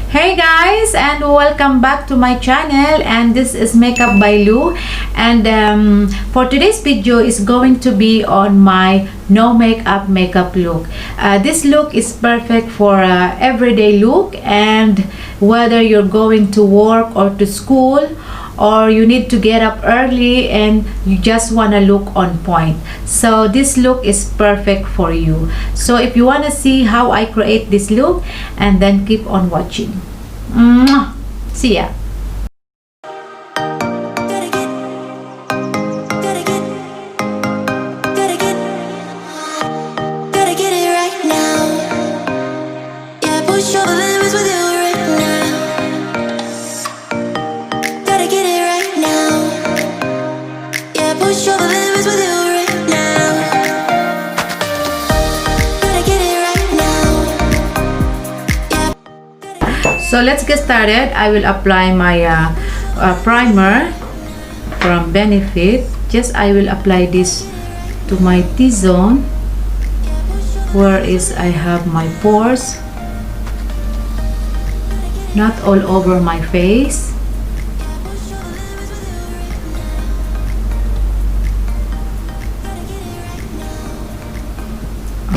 Hey guys, and welcome back to my channel, and this is Makeup by Lu, and for today's video is going to be on my no makeup look. This look is perfect for everyday look, and whether you're going to work or to school, or you need to get up early and you just want to look on point, so this look is perfect for you. So if you want to see how I create this look, and then keep on watching. Mwah! See ya. So let's get started. I will apply my primer from Benefit. Just I will apply this to my T-zone, where is I have my pores, not all over my face.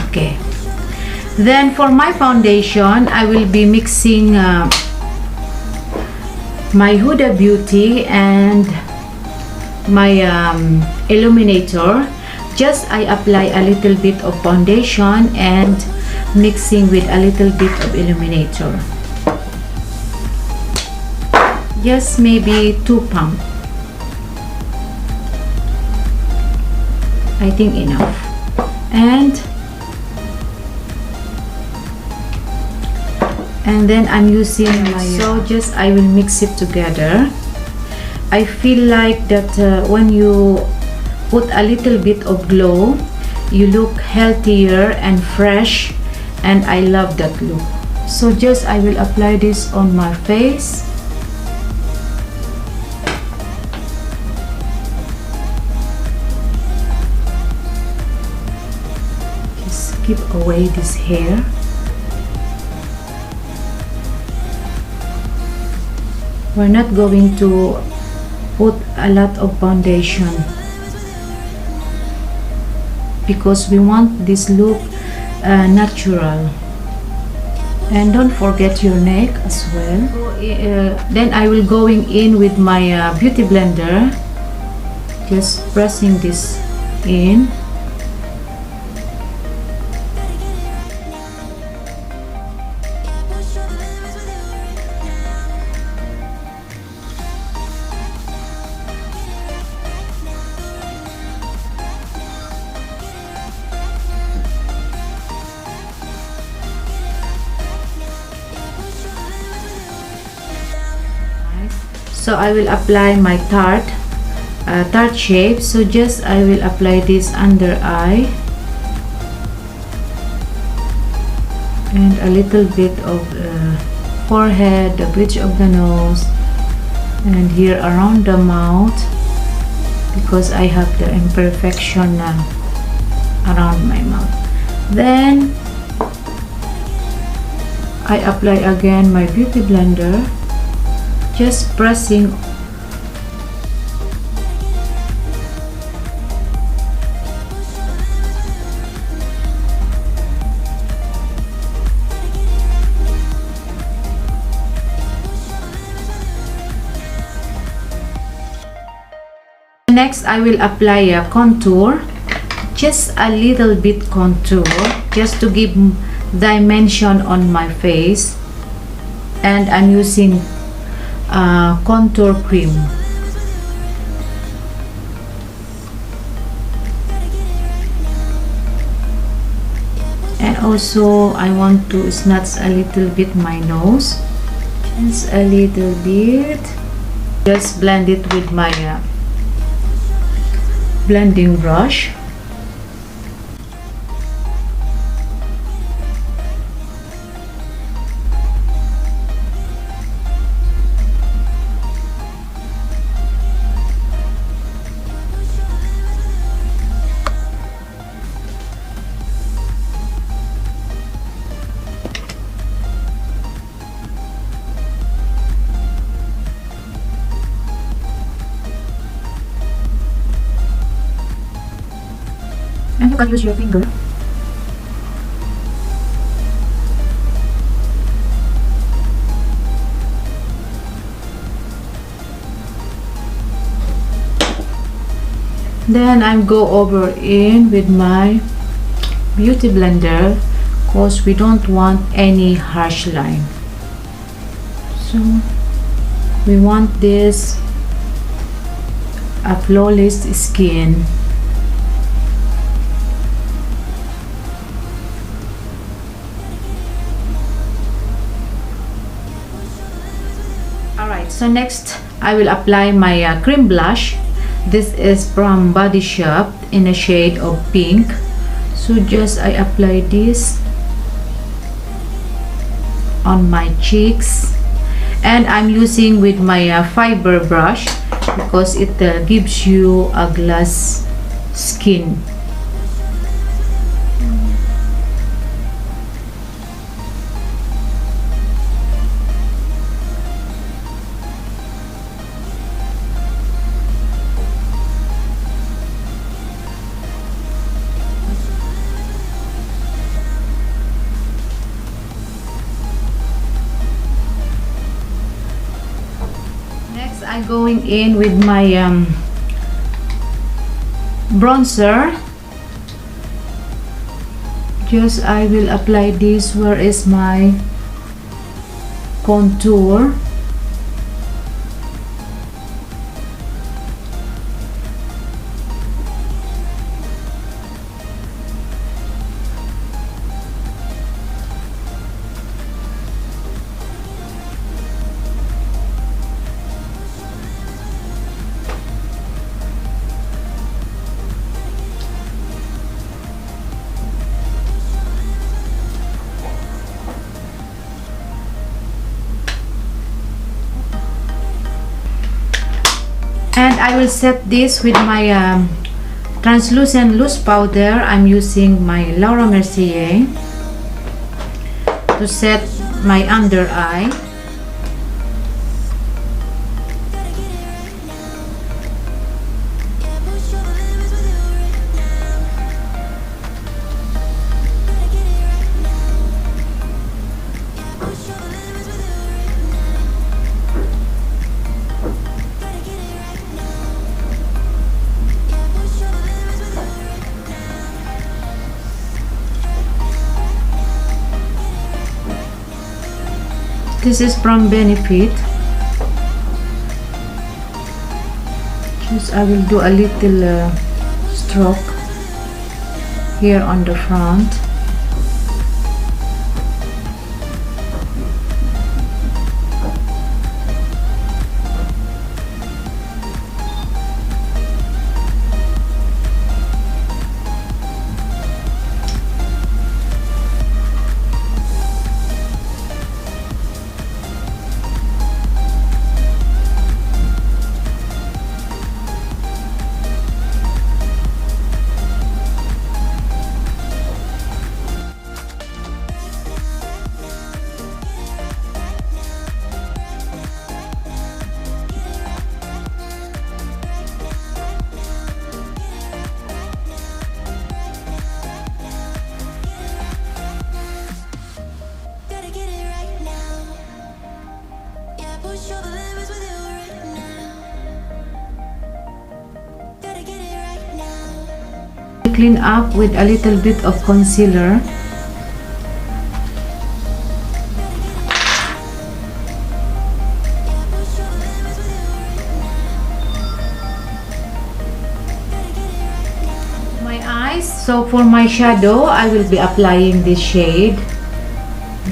Okay. Then for my foundation, I will be mixing my Huda Beauty and my illuminator. Just I apply a little bit of foundation and mixing with a little bit of illuminator. Just maybe 2 pump. I think enough. And then I'm using my, so just I will mix it together. I feel like that when you put a little bit of glow, you look healthier and fresh, and I love that look. So just I will apply this on my face. Just keep away this hair. We're not going to put a lot of foundation because we want this look natural. And don't forget your neck as well. Then I will going in with my beauty blender, just pressing this in. So I will apply my tarte shape. So just I will apply this under eye and a little bit of forehead, the bridge of the nose, and here around the mouth, because I have the imperfection around my mouth. Then I apply again my beauty blender, just pressing. Next, I will apply a contour, just a little bit contour, just to give dimension on my face, and I'm using contour cream. And also I want to smudge a little bit my nose, just a little bit. Just blend it with my blending brush. you can use your finger. Then I'm go over in with my beauty blender because we don't want any harsh line. So we want this a flawless skin. Alright, so next I will apply my cream blush. This is from Body Shop in a shade of pink. So just I apply this on my cheeks, and I'm using with my fiber brush because it gives you a glass skin. Next, I'm going in with my bronzer. Just I will apply this where is my contour. And I will set this with my translucent loose powder. I'm using my Laura Mercier to set my under eye. This is from Benefit. Just I will do a little stroke here on the front. Clean up with a little bit of concealer. My eyes. So for my shadow, I will be applying this shade.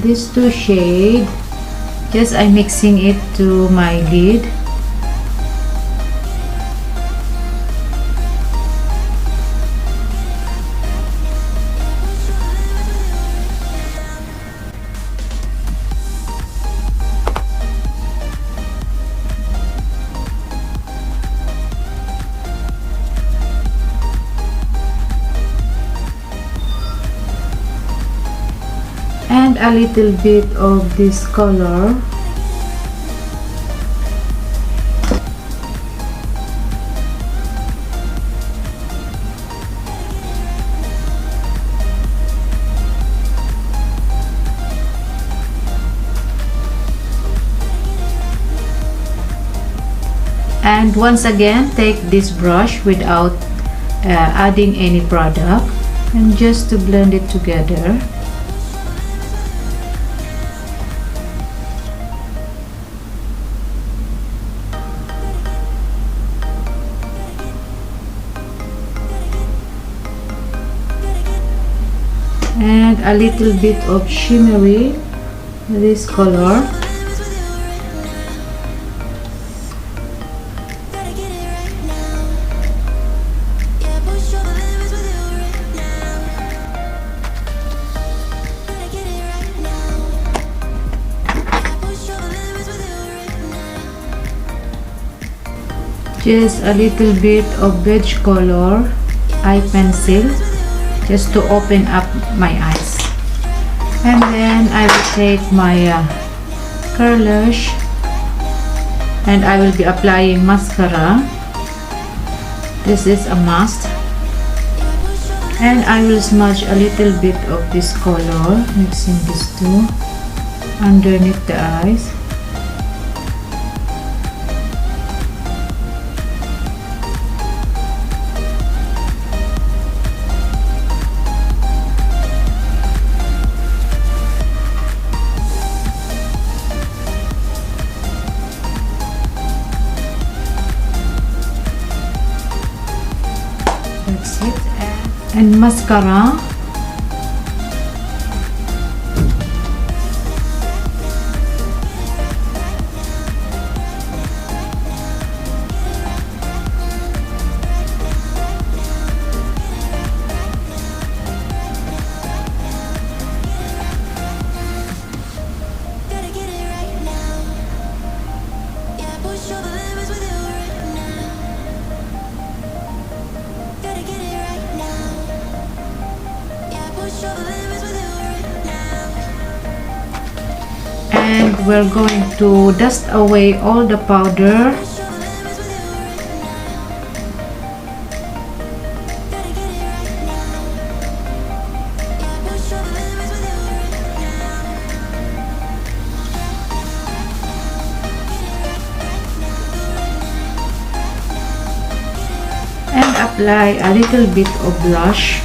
These two shades. Just I'm mixing it to my lid. And a little bit of this color. And once again, take this brush without adding any product and just to blend it together. And a little bit of shimmery, this color. Just a little bit of beige color eye pencil, just to open up my eyes. And then I will take my curl lash and I will be applying mascara. This is a must. And I will smudge a little bit of this color, mixing these two underneath the eyes. That's it. And mascara. And we're going to dust away all the powder. And apply a little bit of blush.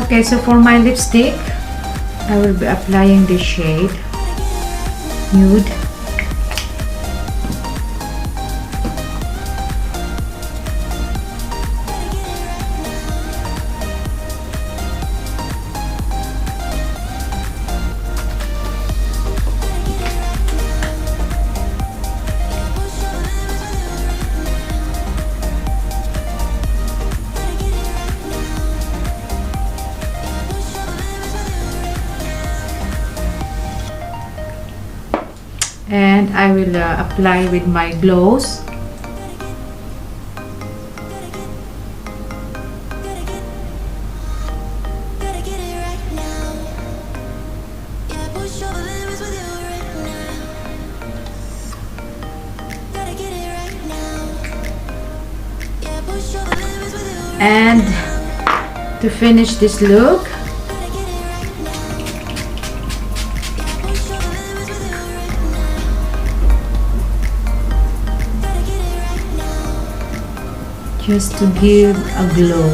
Okay, so for my lipstick, I will be applying the shade Nude. And I will apply with my gloss. And to finish this look, just to give a glow.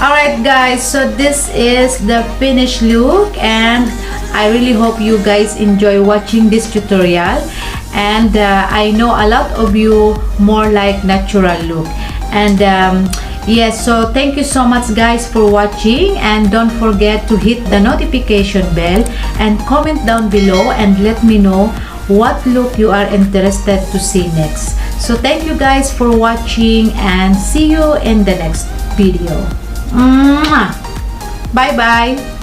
Alright guys, so this is the finished look, and I really hope you guys enjoy watching this tutorial. And I know a lot of you more like natural look. And yes, so thank you so much guys for watching, and don't forget to hit the notification bell and comment down below and let me know what look you are interested to see next. So thank you guys for watching, and see you in the next video. Bye bye.